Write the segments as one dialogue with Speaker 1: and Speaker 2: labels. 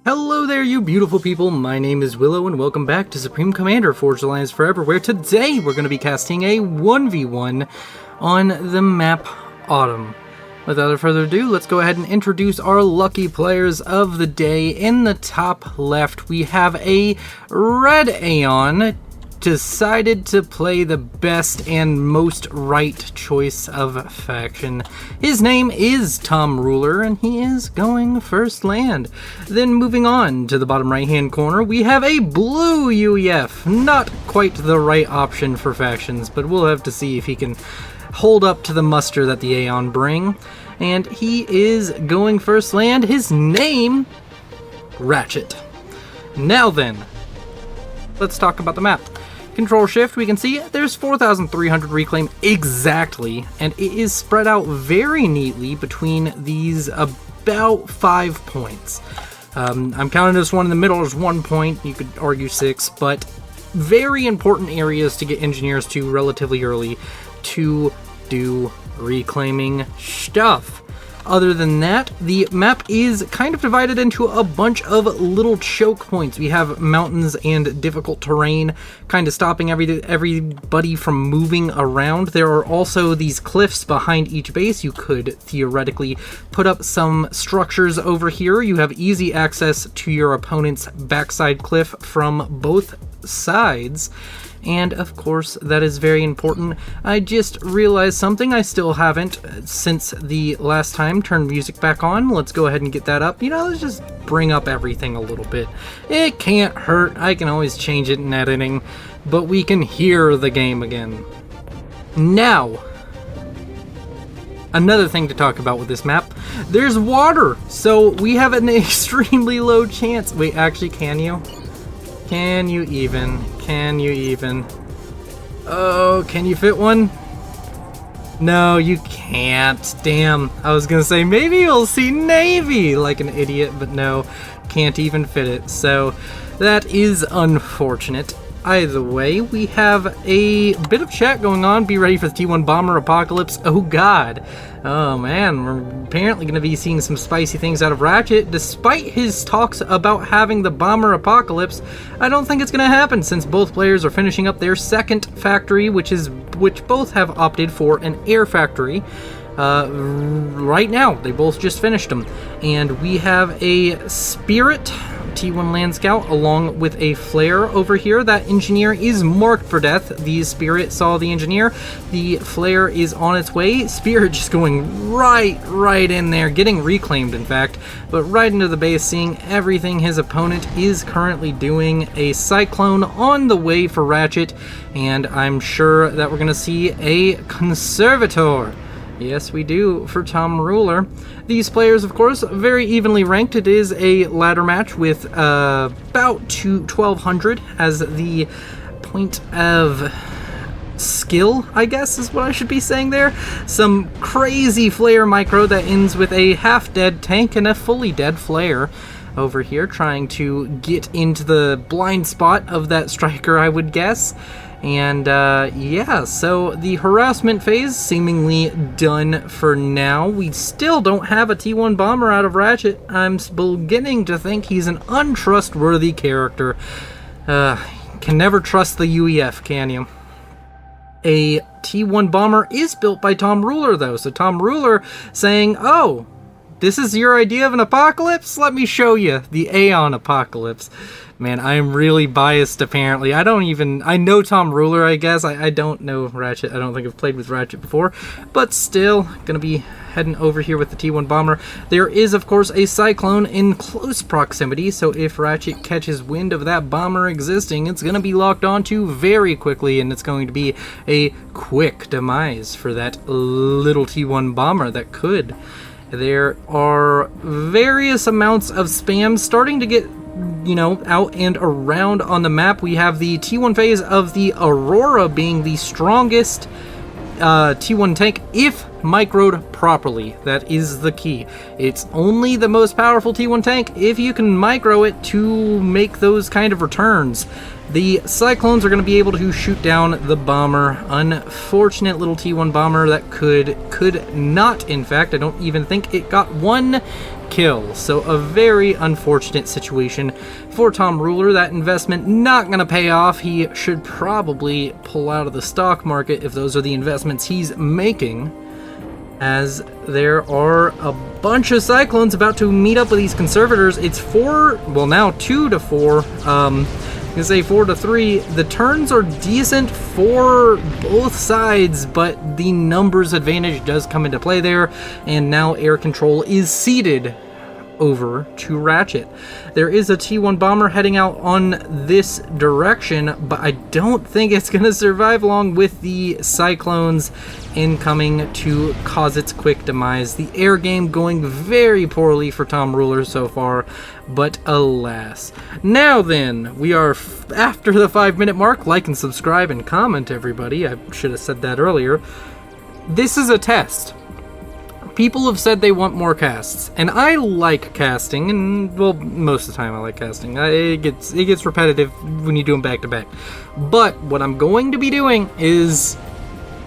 Speaker 1: Hello there, you beautiful people. My name is Willow, and welcome back to Supreme Commander Forged Alliance Forever, where today we're going to be casting a 1v1 on the map Autumn. Without further ado, let's go ahead and introduce our lucky players of the day. In the top left, we have a Red Aeon, decided to play the best and most right choice of faction. His name is Tom Ruler, and he is going first land. Then moving on to the bottom right hand corner, we have a blue UEF. Not quite the right option for factions, but we'll have to see if he can hold up to the muster that the Aeon bring. And he is going first land. His name, Ratchet. Now then, let's talk about the map. Control Shift, we can see there's 4,300 reclaim exactly, and it is spread out very neatly between these about 5 points. I'm counting this one in the middle as 1 point, you could argue 6, but very important areas to get engineers to relatively early to do reclaiming stuff. Other than that, the map is kind of divided into a bunch of little choke points. We have mountains and difficult terrain, kind of stopping everybody from moving around. There are also these cliffs behind each base. You could theoretically put up some structures over here. You have easy access to your opponent's backside cliff from both sides. And of course, that is very important. I just realized something I still haven't since the last time. Turn music back on. Let's go ahead and get that up. You know, let's just bring up everything a little bit. It can't hurt. I can always change it in editing, but we can hear the game again. Now, another thing to talk about with this map, there's water. So we have an extremely low chance. Wait, actually, can you? Can you even? Can you even? Oh, can you fit one? No, you can't. Damn. I was gonna say maybe you'll see Navy like an idiot, but no, can't even fit it. So that is unfortunate. Either way, we have a bit of chat going on. Be ready for the T1 Bomber Apocalypse. Oh god. Oh man, we're apparently going to be seeing some spicy things out of Ratchet. Despite his talks about having the Bomber Apocalypse, I don't think it's going to happen since both players are finishing up their second factory, which both have opted for an air factory. Right now, they both just finished them. And we have a Spirit T1 Land Scout along with a flare over here. That engineer is marked for death. The Spirit saw the engineer. The flare is on its way. Spirit just going right in there, getting reclaimed in fact, but right into the base, seeing everything his opponent is currently doing. A Cyclone on the way for Ratchet, and I'm sure that we're gonna see a Conservator. Yes, we do, for Tom Ruler. These players, of course, very evenly ranked. It is a ladder match with about 1,200 as the point of skill, I guess is what I should be saying there. Some crazy flare micro that ends with a half-dead tank and a fully dead flare over here, trying to get into the blind spot of that striker, I would guess. And yeah, so the harassment phase seemingly done for now. We still don't have a T1 bomber out of Ratchet. I'm beginning to think he's an untrustworthy character. Can never trust the UEF, can you? A T1 bomber is built by Tom Ruler though, so Tom Ruler saying, oh, this is your idea of an apocalypse? Let me show you the Aeon apocalypse. Man, I am really biased apparently. I know Tom Ruler, I guess. I don't know Ratchet. I don't think I've played with Ratchet before. But still, gonna be heading over here with the T1 Bomber. There is, of course, a Cyclone in close proximity, so if Ratchet catches wind of that bomber existing, it's gonna be locked onto very quickly, and it's going to be a quick demise for that little T1 Bomber that could. There are various amounts of spam starting to get, you know, out and around on the map. We have the T1 phase of the Aurora being the strongest T1 tank if microed properly. That is the key. It's only the most powerful T1 tank if you can micro it to make those kind of returns. The Cyclones are going to be able to shoot down the bomber. Unfortunate little T1 bomber that could not, in fact, I don't even think it got one kill. So a very unfortunate situation for Tom Ruler. That investment not going to pay off. He should probably pull out of the stock market if those are the investments he's making, as there are a bunch of Cyclones about to meet up with these Conservators. It's 4, well now 2 to 4, I'm gonna say 4 to 3. The turns are decent for both sides, but the numbers advantage does come into play there, and now air control is ceded over to Ratchet. There is a T1 bomber heading out on this direction, but I don't think it's going to survive long with the Cyclones incoming to cause its quick demise. The air game going very poorly for Tom Ruler so far, but alas. Now then, we are after the 5-minute mark. Like and subscribe and comment, everybody. I should have said that earlier. This is a test. People have said they want more casts, and I like casting, and well, most of the time I like casting. It gets repetitive when you do them back to back. But what I'm going to be doing is,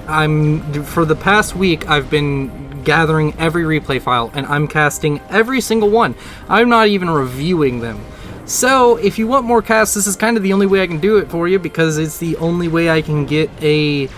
Speaker 1: for the past week, I've been gathering every replay file, and I'm casting every single one. I'm not even reviewing them. So if you want more casts, this is kind of the only way I can do it for you, because it's the only way I can get a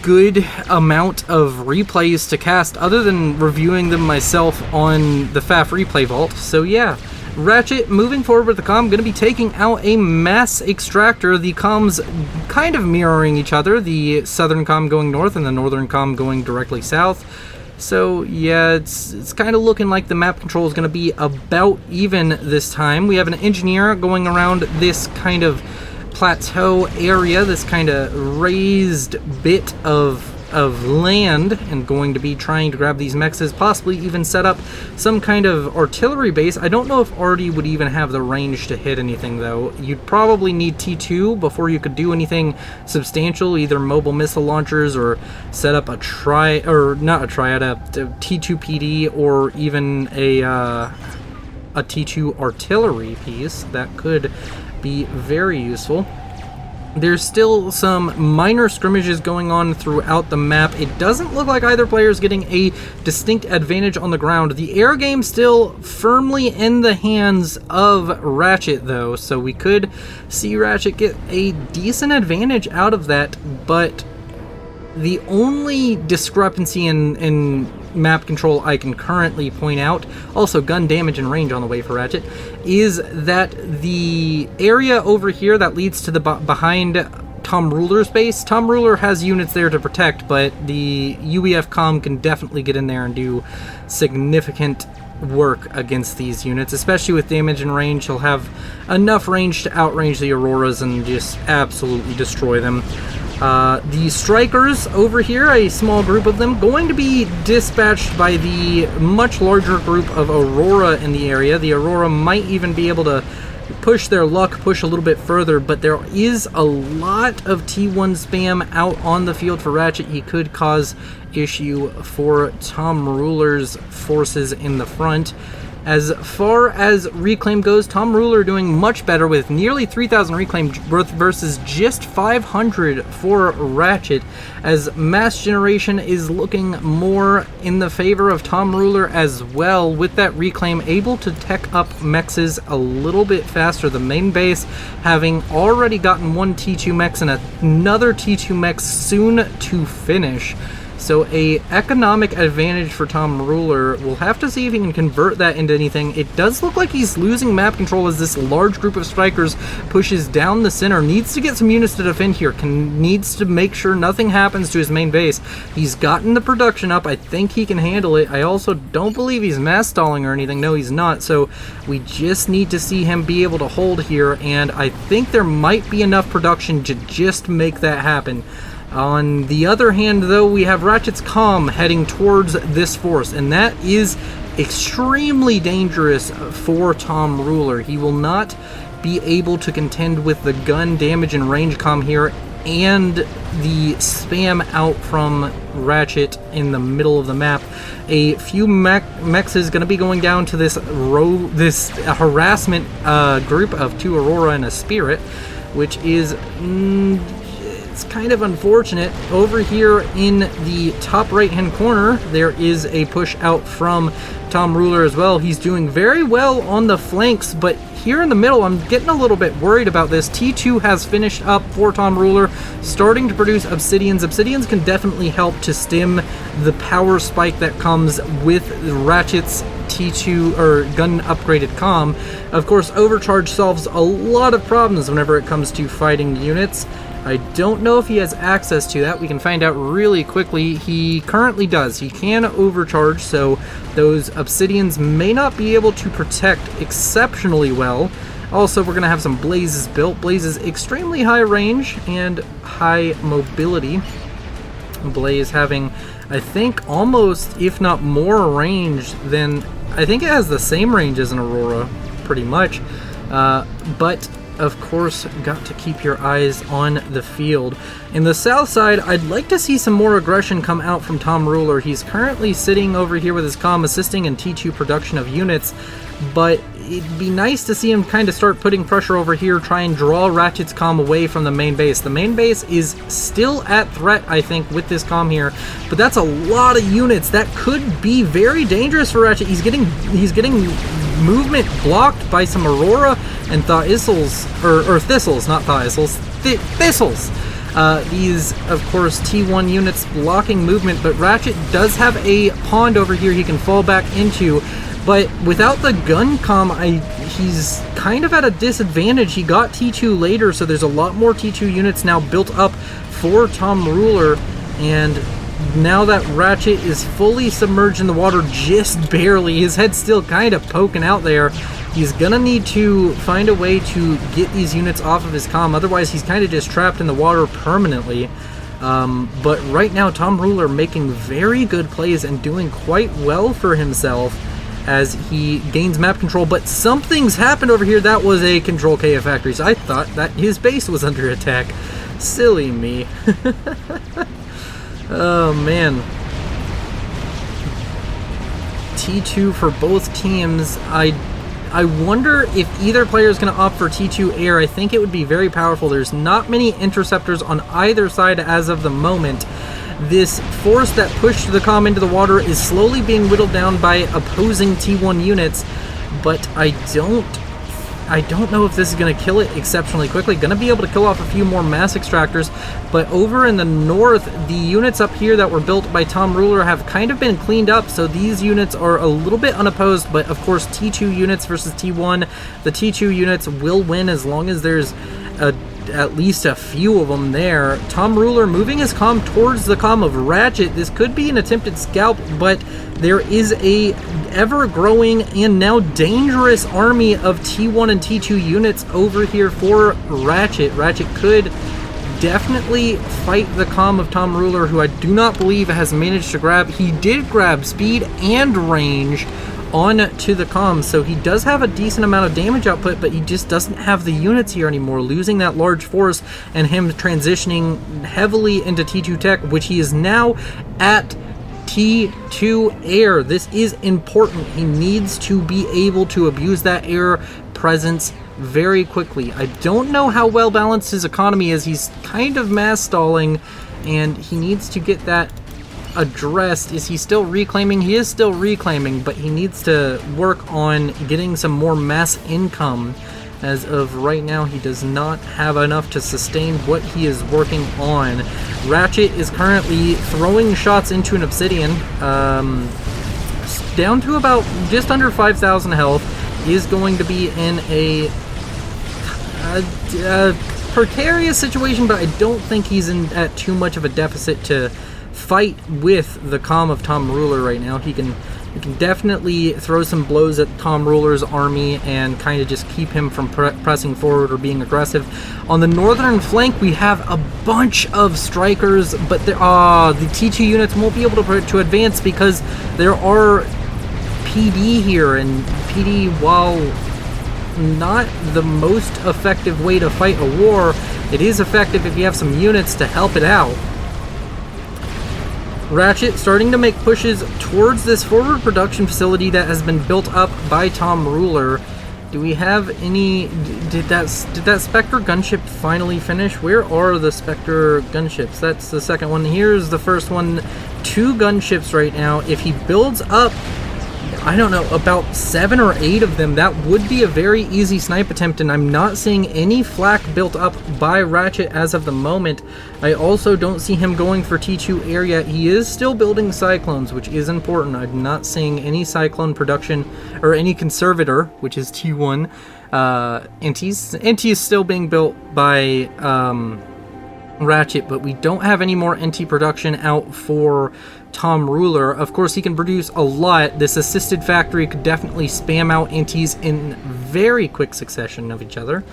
Speaker 1: good amount of replays to cast other than reviewing them myself on the FAF replay vault. So yeah, Ratchet moving forward with the comm, going to be taking out a mass extractor. The comms kind of mirroring each other, the southern comm going north and the northern comm going directly south. So yeah, it's kind of looking like the map control is going to be about even this time. We have an engineer going around this kind of plateau area, this kind of raised bit of land, and going to be trying to grab these mexes, possibly even set up some kind of artillery base. I don't know if Artie would even have the range to hit anything though. You'd probably need T2 before you could do anything substantial, either mobile missile launchers or set up a T2 PD, or even a T2 artillery piece. That could be very useful. There's still some minor scrimmages going on throughout the map. It doesn't look like either player is getting a distinct advantage on the ground. The air game still firmly in the hands of Ratchet though, so we could see Ratchet get a decent advantage out of that, but the only discrepancy in map control I can currently point out, also gun damage and range on the way for Ratchet, is that the area over here that leads to the behind Tom Ruler's base, Tom Ruler has units there to protect, but the UEF comm can definitely get in there and do significant work against these units, especially with damage and range. He'll have enough range to outrange the Auroras and just absolutely destroy them. The Strikers over here, a small group of them, going to be dispatched by the much larger group of Aurora in the area. The Aurora might even be able to push their luck, push a little bit further, but there is a lot of T1 spam out on the field for Ratchet. He could cause issue for Tom Ruler's forces in the front. As far as reclaim goes, Tom Ruler doing much better with nearly 3,000 reclaim versus just 500 for Ratchet, as mass generation is looking more in the favor of Tom Ruler as well, with that reclaim able to tech up mexes a little bit faster. The main base having already gotten one T2 mex and another T2 mex soon to finish. So a economic advantage for Tom Ruler. We'll have to see if he can convert that into anything. It does look like he's losing map control as this large group of strikers pushes down the center. Needs to get some units to defend here. Needs to make sure nothing happens to his main base. He's gotten the production up. I think he can handle it. I also don't believe he's mass stalling or anything. No, he's not. So we just need to see him be able to hold here, and I think there might be enough production to just make that happen. On the other hand, though, we have Ratchet's comm heading towards this force, and that is extremely dangerous for Tom Ruler. He will not be able to contend with the gun damage and range comm here and the spam out from Ratchet in the middle of the map. A few mechs is going to be going down to this harassment group of 2 Aurora and a Spirit, which is It's kind of unfortunate. Over here in the top right-hand corner, there is a push out from Tom Ruler as well. He's doing very well on the flanks, but here in the middle, I'm getting a little bit worried about this. T2 has finished up for Tom Ruler, starting to produce Obsidians. Obsidians can definitely help to stem the power spike that comes with Ratchet's T2 or gun upgraded comm. Of course, overcharge solves a lot of problems whenever it comes to fighting units. I don't know if he has access to that. We can find out really quickly. He currently does. He can overcharge, so those Obsidians may not be able to protect exceptionally well. Also, we're going to have some Blazes built. Blazes extremely high range and high mobility. Blaze having, I think, almost, if not more range than... I think it has the same range as an Aurora, pretty much. But... of course, got to keep your eyes on the field. In the south side, I'd like to see some more aggression come out from Tom Ruler. He's currently sitting over here with his comm, assisting in T2 production of units, but it'd be nice to see him kind of start putting pressure over here, try and draw Ratchet's comm away from the main base. The main base is still at threat, I think, with this comm here, but that's a lot of units. That could be very dangerous for Ratchet. He's getting movement blocked by some Aurora and Thistles, or Thistles, not Thistles, Thistles. These, of course, T1 units blocking movement, but Ratchet does have a pond over here he can fall back into, but without the gun comm, he's kind of at a disadvantage. He got T2 later, so there's a lot more T2 units now built up for Tom Ruler, and now that Ratchet is fully submerged in the water, just barely, his head's still kind of poking out there, he's gonna need to find a way to get these units off of his comm, otherwise he's kind of just trapped in the water permanently. But right now, Tom Ruler making very good plays and doing quite well for himself as he gains map control, but something's happened over here. That was a Control KF Factories. I thought that his base was under attack. Silly me. Oh man. T2 for both teams. I wonder if either player is going to opt for T2 air. I think it would be very powerful. There's not many interceptors on either side as of the moment. This force that pushed the comm into the water is slowly being whittled down by opposing T1 units, but I don't know if this is going to kill it exceptionally quickly. Going to be able to kill off a few more mass extractors, but over in the north, the units up here that were built by Tom Ruler have kind of been cleaned up, so these units are a little bit unopposed, but of course T2 units versus T1, the T2 units will win as long as there's at least a few of them there. Tom Ruler moving his comm towards the comm of Ratchet. This could be an attempted scalp, but there is a ever-growing and now dangerous army of T1 and T2 units over here for Ratchet. Ratchet could definitely fight the comm of Tom Ruler, who I do not believe has managed to grab. He did grab speed and range on to the comms, so he does have a decent amount of damage output, but he just doesn't have the units here anymore, losing that large force and him transitioning heavily into T2 tech, which he is now at T2 air. This is important. He needs to be able to abuse that air presence very quickly. I don't know how well balanced his economy is. He's kind of mass stalling, and he needs to get that addressed. Is he still reclaiming? He is still reclaiming, but he needs to work on getting some more mass income. As of right now, he does not have enough to sustain what he is working on. Ratchet is currently throwing shots into an Obsidian, down to about just under 5,000 health. He is going to be in a precarious situation, but I don't think he's at too much of a deficit to fight with the comm of Tom Ruler right now. He can definitely throw some blows at Tom Ruler's army and kind of just keep him from pressing forward or being aggressive. On the northern flank, we have a bunch of strikers, but the T2 units won't be able to advance because there are PD here, and PD, while not the most effective way to fight a war, it is effective if you have some units to help it out. Ratchet starting to make pushes towards this forward production facility that has been built up by Tom Ruler, Do we have any... Did that Spectre gunship finally finish? Where are the Spectre gunships? That's the second one. Here's the first one. 2 gunships right now. If he builds up, I don't know, about 7 or 8 of them, that would be a very easy snipe attempt, and I'm not seeing any flak built up by Ratchet as of the moment. I also don't see him going for T2 air yet. He is still building Cyclones, which is important. I'm not seeing any Cyclone production, or any Conservator, which is T1. NT is still being built by Ratchet, but we don't have any more NT production out for Tom Ruler. Of course, he can produce a lot. This assisted factory could definitely spam out NTs in very quick succession of each other.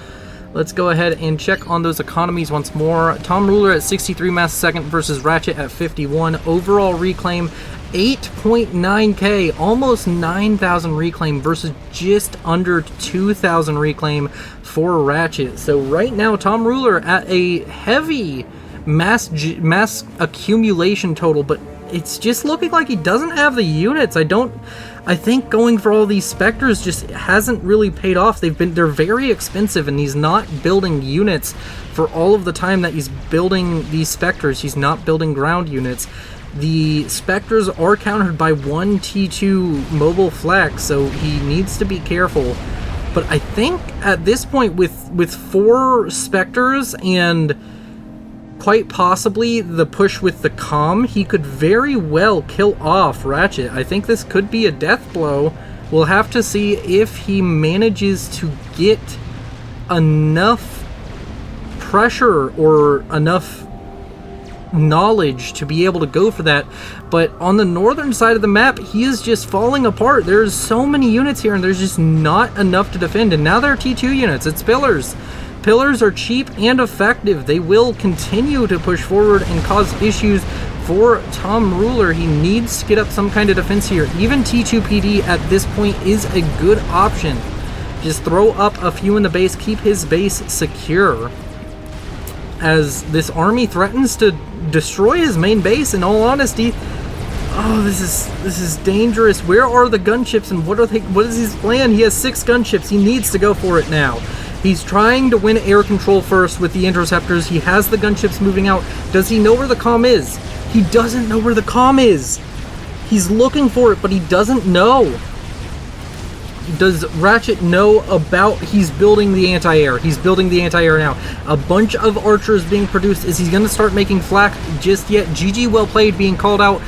Speaker 1: Let's go ahead and check on those economies once more. Tom Ruler at 63 mass a second versus Ratchet at 51. Overall reclaim 8.9k, almost 9,000 reclaim versus just under 2,000 reclaim for Ratchet. So right now, Tom Ruler at a heavy mass accumulation total, but it's just looking like he doesn't have the units. I think going for all these Spectres just hasn't really paid off. They're very expensive, and he's not building units for all of the time that he's building these Spectres. He's not building ground units. The Spectres are countered by 1 T2 mobile flak, so he needs to be careful. But I think at this point, with 4 Spectres and quite possibly the push with the comm, he could very well kill off Ratchet. I think this could be a death blow. We'll have to see if he manages to get enough pressure or enough knowledge to be able to go for that. But on the northern side of the map, he is just falling apart. There's so many units here, and there's just not enough to defend. And now there are T2 units. It's pillars. Pillars are cheap and effective. They will continue to push forward and cause issues for Tom Ruler. He needs to get up some kind of defense here. Even T2 PD at this point is a good option. Just throw up a few in the base, keep his base secure, as this army threatens to destroy his main base. In all honesty, oh, this is dangerous. Where are the gunships, and what is his plan? He has 6 gunships. He needs to go for it now. He's trying to win air control first with the interceptors. He has the gunships moving out. Does he know where the comm is? He doesn't know where the comm is. He's looking for it, but he doesn't know. Does Ratchet know about... He's building the anti-air. He's building the anti-air now. A bunch of archers being produced. Is he going to start making flak just yet? GG well played being called out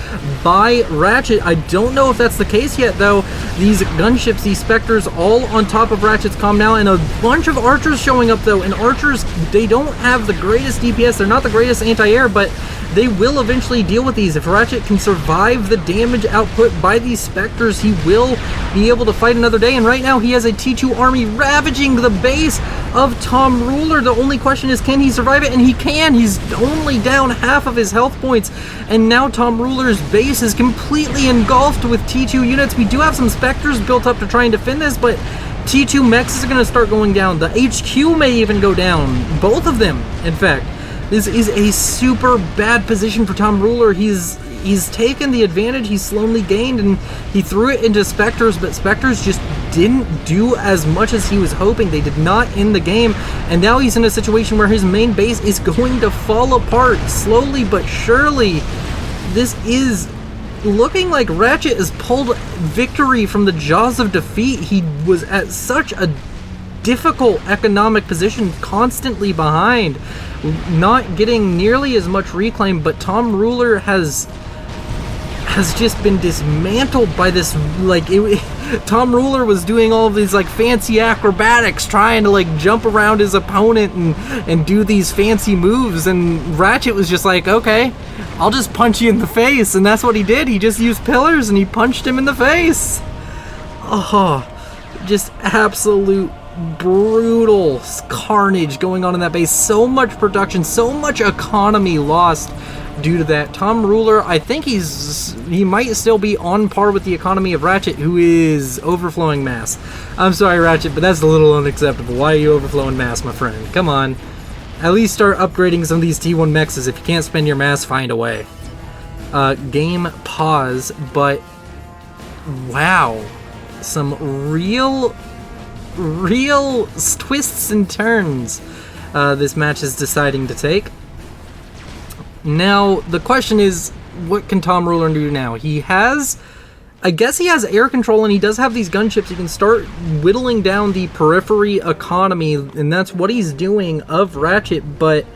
Speaker 1: by Ratchet. I don't know if that's the case yet, though. These gunships, these Spectres, all on top of Ratchet's comm now, and a bunch of archers showing up, though. And archers, they don't have the greatest DPS. They're not the greatest anti-air, but they will eventually deal with these. If Ratchet can survive the damage output by these Spectres, he will be able to fight another day. And right now, he has a T2 army ravaging the base of Tom Ruler. The only question is, can he survive it? And he can. He's only down half of his health points. And now Tom Ruler's base is completely engulfed with T2 units. We do have some Spectres built up to try and defend this, but T2 mechs is going to start going down. The HQ may even go down. Both of them, in fact. This is a super bad position for Tom Ruler. He's taken the advantage he's slowly gained, and he threw it into Spectres, but Spectres just didn't do as much as he was hoping. They did not end the game, and now he's in a situation where his main base is going to fall apart slowly but surely. This is looking like Ratchet has pulled victory from the jaws of defeat. He was at such a difficult economic position, constantly behind, not getting nearly as much reclaim, but Tom Ruler has just been dismantled by this, Tom Ruler was doing all of these fancy acrobatics, trying to jump around his opponent and do these fancy moves, and Ratchet was just like, okay, I'll just punch you in the face. And that's what he did. He just used pillars and he punched him in the face. Oh, just absolute brutal carnage going on in that base. So much production, so much economy lost due to that. Tom Ruler, I think he might still be on par with the economy of Ratchet, who is overflowing mass. I'm sorry, Ratchet, but that's a little unacceptable. Why are you overflowing mass, my friend? Come on. At least start upgrading some of these T1 mechs. If you can't spend your mass, find a way. Game pause, but wow. Some real real twists and turns this match is deciding to take. Now, the question is, what can Tom Ruler do now? I guess he has air control, and he does have these gunships. He can start whittling down the periphery economy, and that's what he's doing of Ratchet, but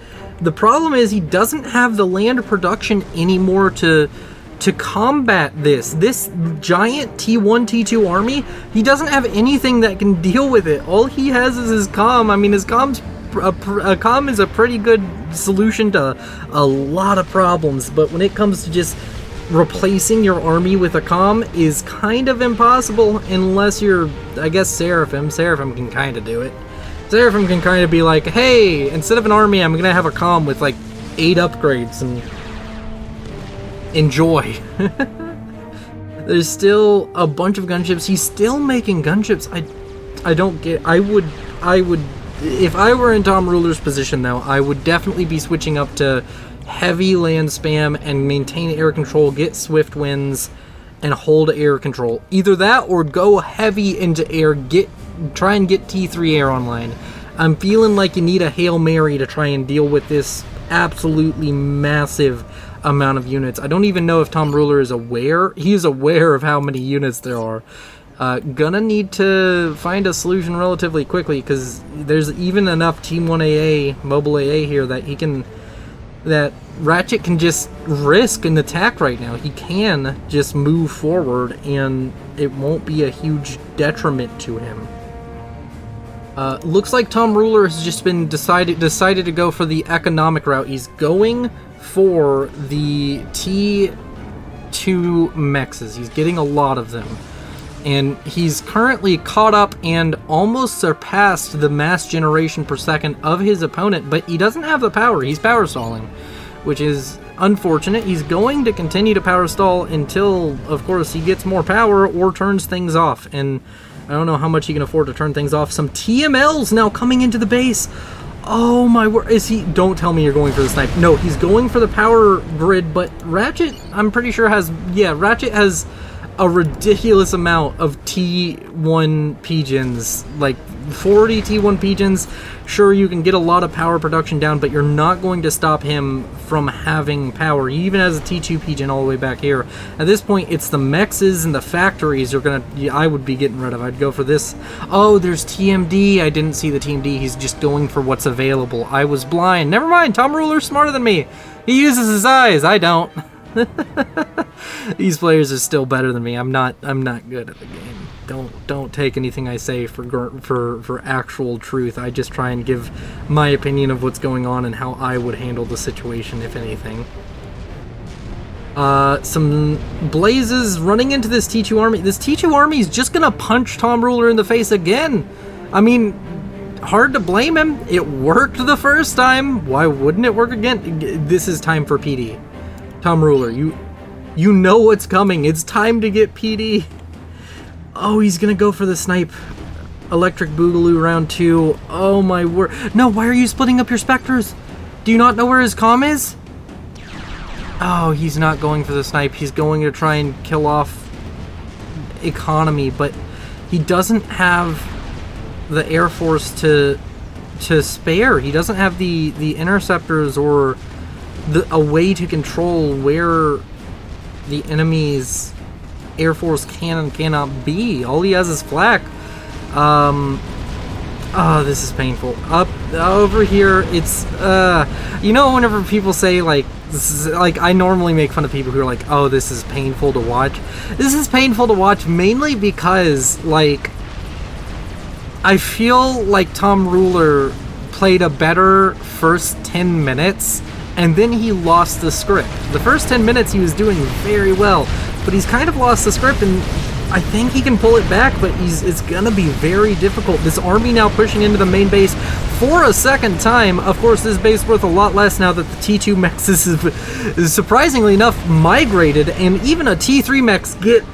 Speaker 1: the problem is he doesn't have the land production anymore to combat this giant T1, T2 army. He doesn't have anything that can deal with it. All he has is his comm. I mean, his comm is a pretty good solution to a lot of problems, but when it comes to just replacing your army with a comm is kind of impossible unless you're, I guess, Seraphim. Seraphim can kind of do it. Seraphim can kind of be like, hey, instead of an army, I'm gonna have a comm with like 8 upgrades and enjoy. There's still a bunch of gunships. He's still making gunships. I don't get. I would if I were in Tom Ruler's position though, I would definitely be switching up to heavy land spam and maintain air control, get swift winds, and hold air control. Either that or go heavy into air, try and get T3 air online. I'm feeling like you need a Hail Mary to try and deal with this absolutely massive amount of units. I don't even know if Tom Ruler is aware. He is aware of how many units there are. Gonna need to find a solution relatively quickly, because there's even enough Team 1 AA, Mobile AA here that Ratchet can just risk an attack right now. He can just move forward and it won't be a huge detriment to him. Looks like Tom Ruler has just been decided to go for the economic route. He's going for the T2 mexes. He's getting a lot of them. And he's currently caught up and almost surpassed the mass generation per second of his opponent, but he doesn't have the power. He's power stalling, which is unfortunate. He's going to continue to power stall until, of course, he gets more power or turns things off. And I don't know how much he can afford to turn things off. Some TMLs now coming into the base. Oh my word. Don't tell me you're going for the snipe. No, he's going for the power grid, but Ratchet, I'm pretty sure Ratchet has a ridiculous amount of T1 pigeons, like 40 T1 pigeons. Sure, you can get a lot of power production down, but you're not going to stop him from having power. He even has a T2 pigeon all the way back here. At this point, it's the mexes and the factories I would be getting rid of. I'd go for this. Oh, there's TMD. I didn't see the TMD. He's just going for what's available. I was blind. Never mind. Tom Ruler's smarter than me. He uses his eyes. I don't. These players are still better than me. I'm not good at the game. Don't take anything I say for actual truth. I just try and give my opinion of what's going on and how I would handle the situation, if anything. Some blazes running into this T2 army. This T2 army is just gonna punch Tom Ruler in the face again. I mean, hard to blame him. It worked the first time. Why wouldn't it work again? This is time for PD. Tom Ruler, you know what's coming. It's time to get PD. Oh, he's gonna go for the snipe. Electric Boogaloo round 2. Oh my word. No, why are you splitting up your specters? Do you not know where his comm is? Oh, he's not going for the snipe. He's going to try and kill off economy, but he doesn't have the Air Force to spare. He doesn't have the interceptors or a way to control where the enemy's Air Force can and cannot be. All he has is flak. Oh, this is painful. Up over here, it's you know, whenever people say like this is like, I normally make fun of people who are like, oh, this is painful to watch. This is painful to watch mainly because like I feel like Tom Ruler played a better first 10 minutes and then he lost the script. The first 10 minutes he was doing very well, but he's kind of lost the script, and I think he can pull it back, but it's gonna be very difficult. This army now pushing into the main base for a second time. Of course, this base is worth a lot less now that the T2 mechs is surprisingly enough migrated, and even a T3 mechs get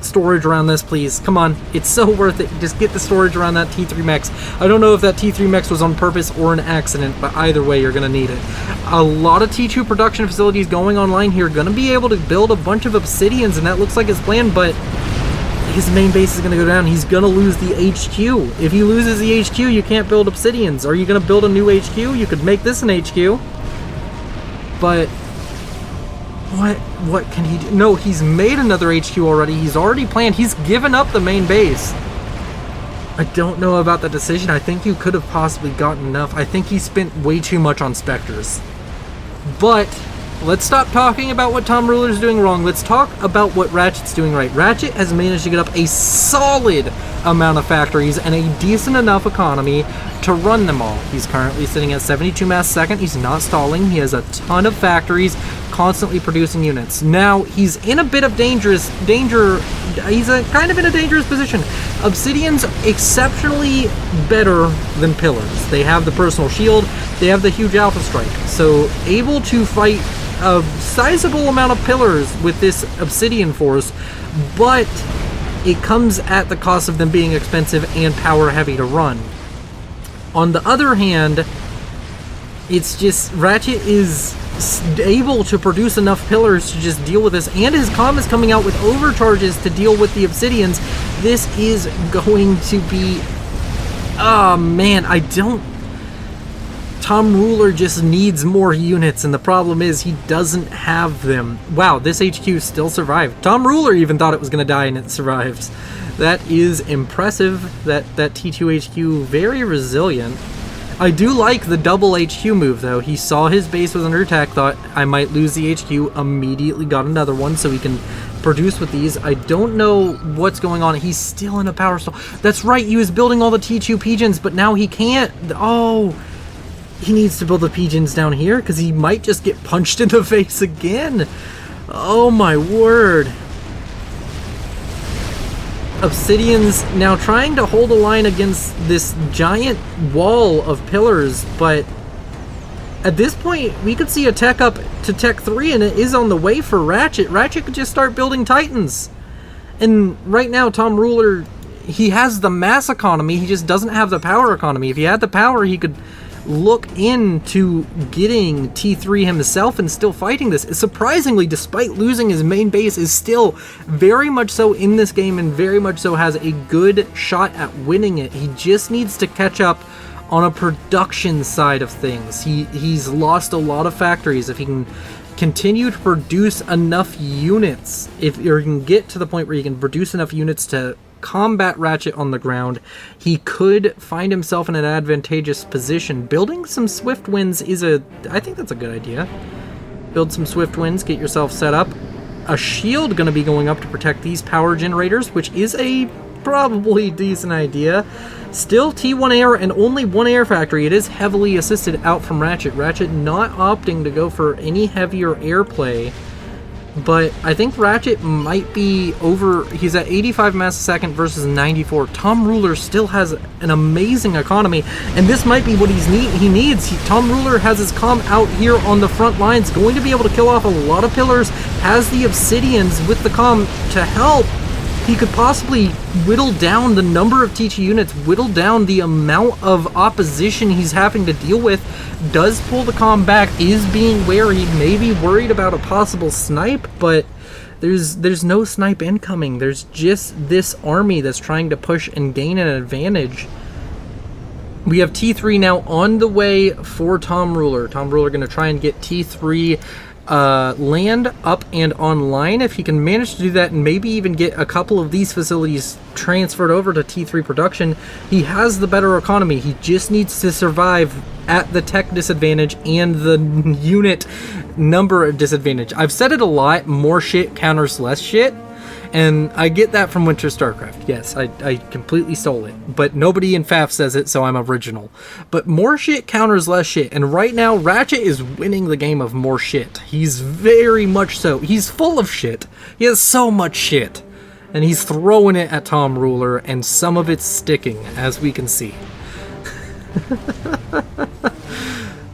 Speaker 1: storage around this, please. Come on, it's so worth it. Just get the storage around that T3 mechs. I don't know if that T3 mechs was on purpose or an accident, but either way, you're gonna need it. A lot of T2 production facilities going online here. Gonna be able to build a bunch of obsidians, and that looks like his plan, but his main base is going to go down. He's going to lose the HQ. If he loses the HQ, you can't build obsidians. Are you going to build a new HQ? You could make this an HQ. But what can he do? No, he's made another HQ already. He's already planned. He's given up the main base. I don't know about the decision. I think you could have possibly gotten enough. I think he spent way too much on Spectres. But let's stop talking about what Tom Ruler's doing wrong. Let's talk about what Ratchet's doing right. Ratchet has managed to get up a solid amount of factories and a decent enough economy to run them all. He's currently sitting at 72 mass a second. He's not stalling. He has a ton of factories constantly producing units. Now, he's in a bit of danger. He's kind of in a dangerous position. Obsidian's exceptionally better than Pillars. They have the personal shield. They have the huge Alpha Strike. So, able to fight a sizable amount of Pillars with this Obsidian force, but it comes at the cost of them being expensive and power heavy to run. On the other hand, it's just Ratchet is able to produce enough Pillars to just deal with this, and his comm is coming out with overcharges to deal with the Obsidians. This is going to be... oh man, Tom Ruler just needs more units, and the problem is he doesn't have them. Wow, this HQ still survived. Tom Ruler even thought it was going to die, and it survives. That is impressive. That T2 HQ, very resilient. I do like the double HQ move, though. He saw his base was under attack, thought, I might lose the HQ, immediately got another one so he can produce with these. I don't know what's going on. He's still in a power stall. That's right, he was building all the T2 pigeons, but now he can't. Oh, he needs to build the pigeons down here because he might just get punched in the face again. Oh my word. Obsidian's now trying to hold a line against this giant wall of Pillars, but at this point we could see a tech up to Tech 3, and it is on the way for Ratchet. Ratchet could just start building Titans. And right now Tom Ruler, he has the mass economy, he just doesn't have the power economy. If he had the power, he could look into getting T3 himself and still fighting this. Surprisingly, despite losing his main base, is still very much so in this game and very much so has a good shot at winning it. He just needs to catch up on a production side of things. He's lost a lot of factories. If he can continue to produce enough units, if you can get to the point where you can produce enough units to combat Ratchet on the ground, he could find himself in an advantageous position. Building some Swift Winds is I think that's a good idea. Build some Swift Winds, get yourself set up. A shield going to be going up to protect these power generators, which is a probably decent idea. Still T1 air and only one air factory. It is heavily assisted out from Ratchet. Ratchet not opting to go for any heavier airplay. But I think Ratchet might be over. He's at 85 mass a second versus 94. Tom Ruler still has an amazing economy, and this might be what he needs. Tom Ruler has his comm out here on the front lines, going to be able to kill off a lot of Pillars, has the Obsidians with the comm to help. He could possibly whittle down the number of T2 units, whittle down the amount of opposition he's having to deal with, does pull the comm back, is being wary, maybe worried about a possible snipe, but there's no snipe incoming. There's just this army that's trying to push and gain an advantage. We have T3 now on the way for Tom Ruler. Tom Ruler going to try and get T3 land up and online. If he can manage to do that and maybe even get a couple of these facilities transferred over to T3 production, he has the better economy. He just needs to survive at the tech disadvantage and the unit number disadvantage. I've said it a lot, more shit counters less shit, and I get that from Winter StarCraft. Yes, I completely stole it, but nobody in FAF says it, so I'm original. But more shit counters less shit, and right now Ratchet is winning the game of more shit. He's very much so. He's full of shit. He has so much shit, and he's throwing it at Tom Ruler, and some of it's sticking, as we can see.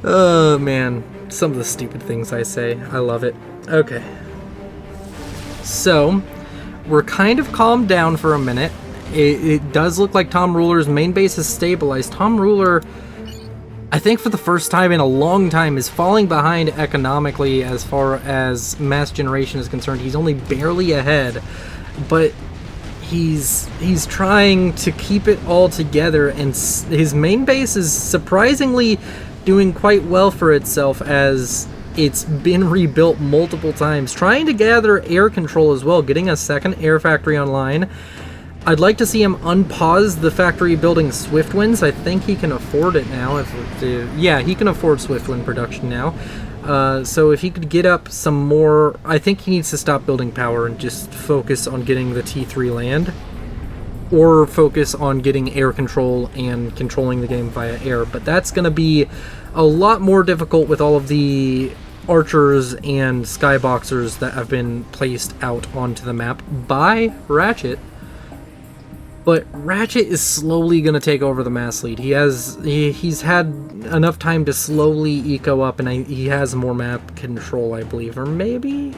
Speaker 1: Oh man, some of the stupid things I say. I love it. Okay. So, we're kind of calmed down for a minute. It does look like Tom Ruler's main base is stabilized. Tom Ruler, I think for the first time in a long time, is falling behind economically as far as mass generation is concerned. He's only barely ahead, but he's trying to keep it all together, and his main base is surprisingly doing quite well for itself as it's been rebuilt multiple times, trying to gather air control as well, getting a second air factory online. I'd like to see him unpause the factory building swift winds. I think he can afford it now. Yeah, he can afford swift wind production now. So if he could get up some more, I think he needs to stop building power and just focus on getting the T3 land, or focus on getting air control and controlling the game via air. But that's going to be a lot more difficult with all of the archers and skyboxers that have been placed out onto the map by Ratchet. But Ratchet is slowly going to take over the mass lead. He's had enough time to slowly eco up, and he has more map control, I believe. Or maybe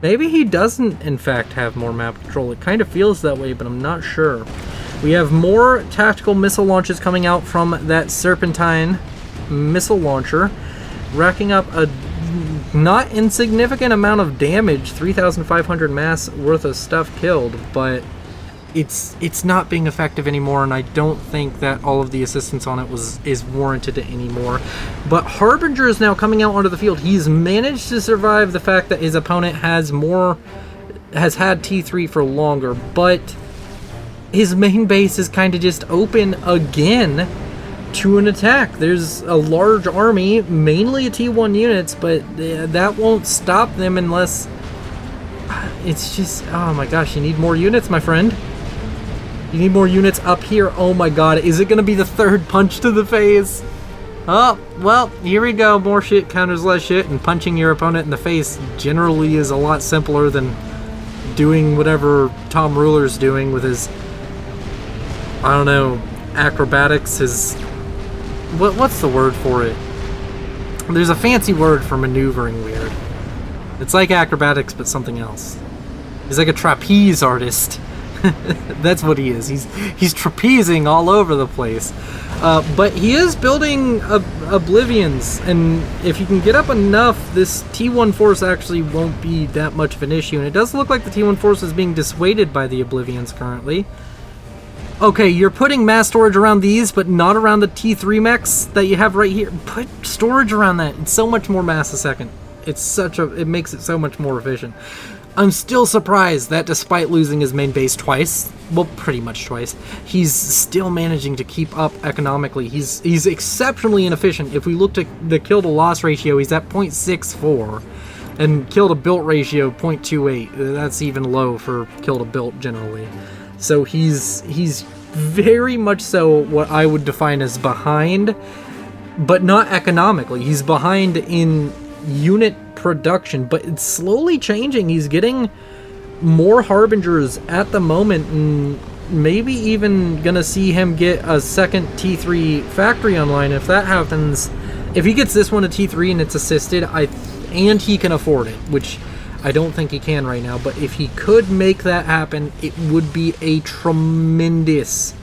Speaker 1: he doesn't, in fact, have more map control. It kind of feels that way, but I'm not sure. We have more tactical missile launches coming out from that Serpentine missile launcher, racking up a not insignificant amount of damage, 3,500 mass worth of stuff killed, but it's not being effective anymore, and I don't think that all of the assistance on it is warranted anymore. But Harbinger is now coming out onto the field. He's managed to survive the fact that his opponent has had T3 for longer, but his main base is kind of just open again to an attack. There's a large army, mainly T1 units, but that won't stop them unless... It's just... Oh my gosh, you need more units, my friend. You need more units up here. Oh my god, is it going to be the third punch to the face? Oh, well, here we go. More shit counters less shit, and punching your opponent in the face generally is a lot simpler than doing whatever Tom Ruler's doing with his, I don't know, acrobatics, his... What's the word for it? There's a fancy word for maneuvering weird. It's like acrobatics, but something else. He's like a trapeze artist. That's what he is. He's trapezing all over the place. But he is building Oblivions, and if you can get up enough, this T1 force actually won't be that much of an issue. And it does look like the T1 force is being dissuaded by the Oblivions currently. Okay, you're putting mass storage around these, but not around the T3 mechs that you have right here. Put storage around that. It's so much more mass a second. It makes it so much more efficient. I'm still surprised that despite losing his main base twice, well, pretty much twice, he's still managing to keep up economically. He's exceptionally inefficient. If we looked at the kill to loss ratio, he's at 0.64, and kill to built ratio 0.28. That's even low for kill to built generally. So he's very much so what I would define as behind, but not economically. He's behind in unit production, but it's slowly changing. He's getting more Harbingers at the moment, and maybe even gonna see him get a second T3 factory online. If that happens, if he gets this one to T3 and it's assisted, and he can afford it, which I don't think he can right now, but if he could make that happen, it would be a tremendous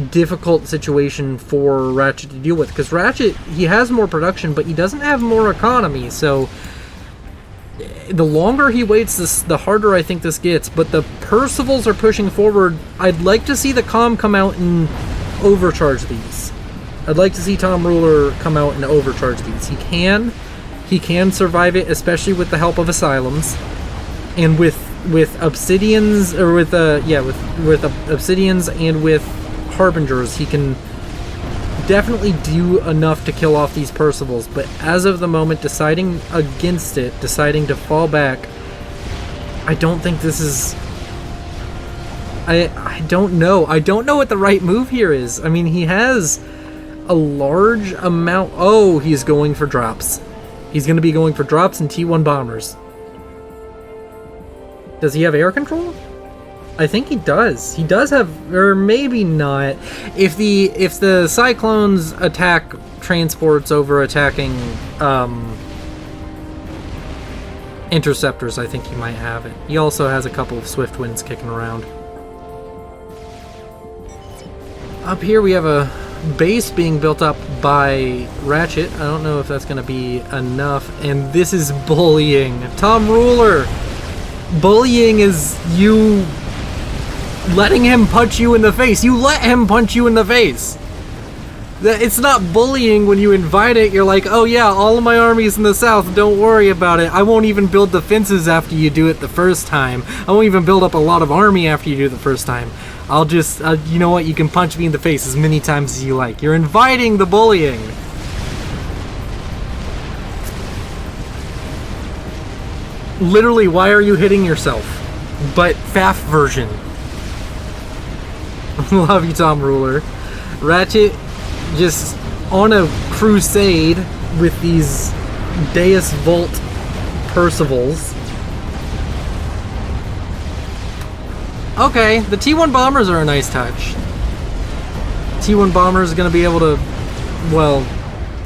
Speaker 1: difficult situation for Ratchet to deal with, because Ratchet, he has more production, but he doesn't have more economy, so the longer he waits, the harder I think this gets. But the Percivals are pushing forward. I'd like to see the Comm come out and overcharge these. I'd like to see Tom Ruler come out and overcharge these. He can survive it, especially with the help of Asylums, and with Obsidians, or with Obsidians and with Harbingers, he can definitely do enough to kill off these Percivals. But as of the moment, deciding against it, deciding to fall back, I don't think this is... I don't know. I don't know what the right move here is. I mean, he has a large amount... Oh, he's going for drops. He's going to be going for drops and T1 bombers. Does he have air control? I think he does. He does have, or maybe not. If the Cyclones attack transports over attacking interceptors, I think he might have it. He also has a couple of swift winds kicking around. Up here we have a base being built up by Ratchet. I don't know if that's going to be enough. And this is bullying. Tom Ruler! Bullying is you letting him punch you in the face. You let him punch you in the face. It's not bullying when you invite it. You're like, oh yeah, all of my army's in the south, don't worry about it. I won't even build defenses after you do it the first time. I won't even build up a lot of army after you do it the first time. I'll just, you know what, you can punch me in the face as many times as you like. You're inviting the bullying. Literally, why are you hitting yourself? But FAF version. Love you, Tom Ruler. Ratchet just on a crusade with these Deus Volt Percivals. Okay, the T1 bombers are a nice touch. T1 bombers are going to be able to, well,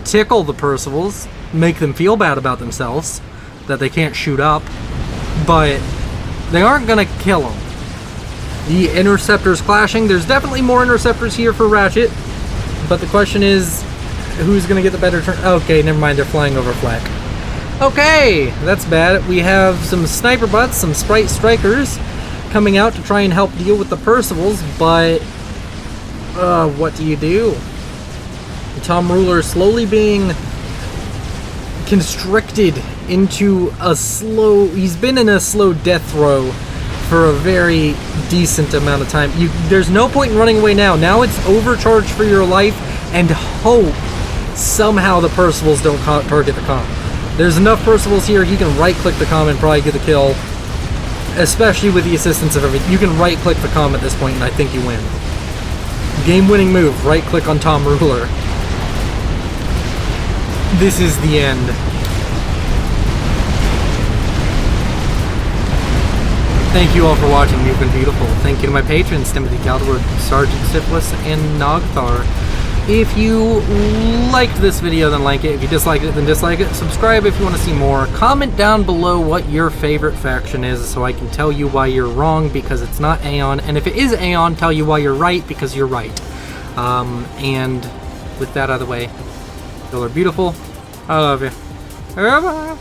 Speaker 1: tickle the Percivals, make them feel bad about themselves, that they can't shoot up, but they aren't going to kill them. The interceptors clashing. There's definitely more interceptors here for Ratchet, but the question is, who's going to get the better turn? Okay, never mind, they're flying over flak. Okay, that's bad. We have some sniper butts, some sprite strikers coming out to try and help deal with the Percivals, but what do you do? Tom Ruler slowly being constricted into a slow... He's been in a slow death row for a very decent amount of time. There's no point in running away now. Now it's overcharged for your life and hope somehow the Percivals don't target the comm. There's enough Percivals here, he can right-click the comm and probably get the kill. Especially with the assistance of everything. You can right-click the comm at this point and I think you win. Game-winning move, right-click on Tom Ruler. This is the end. Thank you all for watching. You've been beautiful. Thank you to my patrons, Timothy Calderwood, Sergeant Syphilis, and Nogthar. If you liked this video, then like it. If you disliked it, then dislike it. Subscribe if you want to see more. Comment down below what your favorite faction is so I can tell you why you're wrong because it's not Aeon. And if it is Aeon, tell you why you're right because you're right. And with that out of the way, you all are beautiful. I love you. Bye.